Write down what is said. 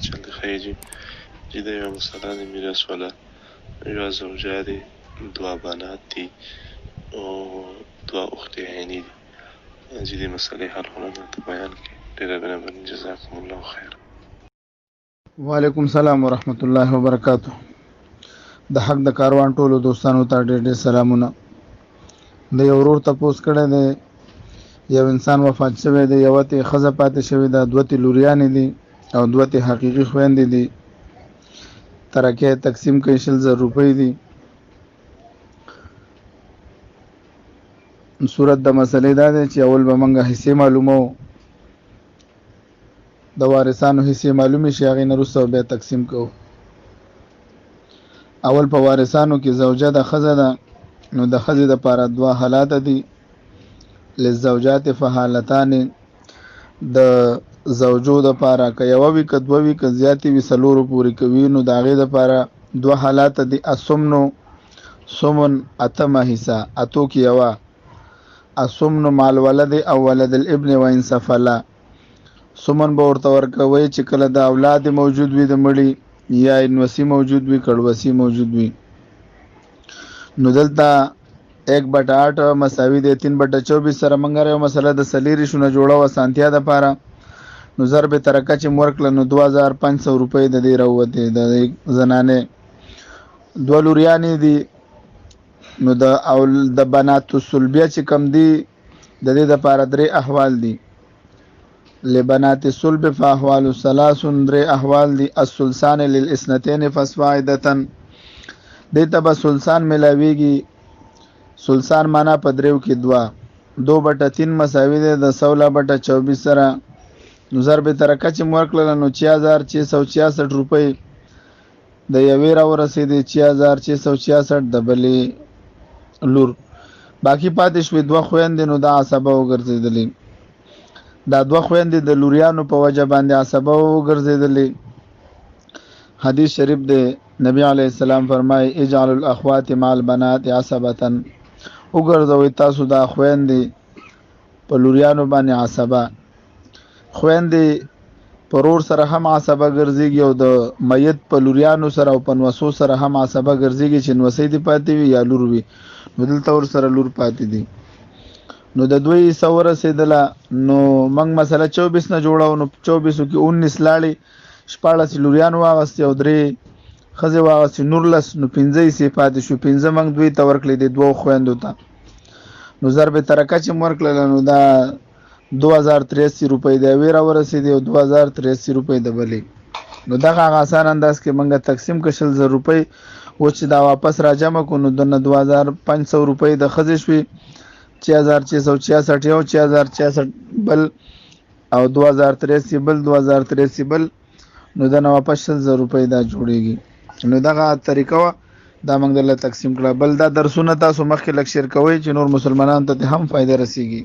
چل د خیجی چې د یو مسله د میراث والا یو زوجه دي، دوه بنات دي او دوه اختې عیني دي. چې د مسلې حل خونه دلته بیان کړي. ډېره مهرباني، جزاکم الله خیر. وعلیکم السلام ورحمت الله وبرکاتہ. د حق د کاروان ټولو دوستانو ته ډېر ډېر سلامونه. د یو ورور تپوس کړی دی، یو انسان وفات شوی دی، یوه ته ښځه پاتې شوې ده، دوه ته لوریانې دي او دوه ته حقیقي خویندې دي. ترکه تقسیم کوي 100,000 روپۍ دي. صورت د مسلې دا دی چې اول به موږ حصې معلومو، د وارثانو حصې معلومې شي، هغې نه وروسته بیا تقسیم کوو. اول په وارثانو کې زوجه د ښځه ده، نو د ښځې دپاره دوه حالات دي. للزوجات فحالتان، د زوجو دپاره که یوه وي که دوه وي که زیاتې وي څلورو پورې کوي، نو د هغې دپاره دوه حالات دي. السمن، سمن اتمه حصه، اتو کې یوه. السمن مع الولد او ولد الابن وان سفلا، سمن به ورته ورکوئ چې کله د اولاد موجود وي د مړي، یا انوسی موجود وي، کړوسی موجود وي. نو دلته 1/8 مساوي دی 3/24 سره موږ یو مسله د سلیری شونه جوړه و سانتیا د پاره. نو ضرب ترکه چې ورکړه نو 2500 روپۍ د دې راووتې د زنانې. دوه لوریانې دي، نو د بنات الصلبیه چې کم دي د دې دپاره 3 احوال دي. لبنات الصلب فاحوال ثلاث، 3 احوال دي. الثلثان للاثنتين فصاعدة، دې ته به ثلثان ملاویږي. ثلثان معنا په دریو کې 2/3 مساوي دی د 16/24 سره. نو ضرب ترکه چې ورکړله نو 6666 روپۍ د یوې راورسېدې، 6666 د بلې لور. باقي پاتې شوې 2 خویندې، نو دا عصبه وګرځېدلې. دا 2 خویندې د لوریانو په وجه باندې عصبه وګرځېدلې. حدیث شریف دی، نبی علیه السلام فرمایي اجعلوا الاخوات مع البنات عصبة، وګرځوئ تاسو دا خویندې په لوریانو باندې عصبه. خویندې په ورور سره هم عصبه ګرځېږي او د میت په لوریانو سره او په نوسو سره هم عصبه ګرځېږي چې نوسۍ دې پاتې وي یا لور وي. نو دلته ورسره لور پاتې دي. نو د دوی حصه ورسېدله، نو موږ مسله 24 نه جوړو. نو 24 کې 19 لاړې، 14 لوریان واغستې او 3 ښځې واغستې، 19. نو 15 حصې پاتې شو. 15 موږ دوی ته ورکړې دي 2 خویندو ته. نو ضرب ترکه چې ورکړله نو دا 2083 روپۍ د یوې راورسېدې او 2083 روپۍ د بلې. نو دغه هغه اسان انداز کې موږ تقسیم کړو 100,000 روپۍ. اوس چې دا واپس راجمع کړو نو دنه 2500 روپۍ د ښځې شوې، 6666 یو، 6066 بل او 2083 بل، 2083 بل. نو دنه واپس 100,000 روپۍ دا جوړېږي. نو دغه طریقه وه، دا موږ درله تقسیم کړه. بل دا درسونه تاسو مخکې لږ شیر کوئ چې نور مسلمانانو ته هم فایده رسیږي.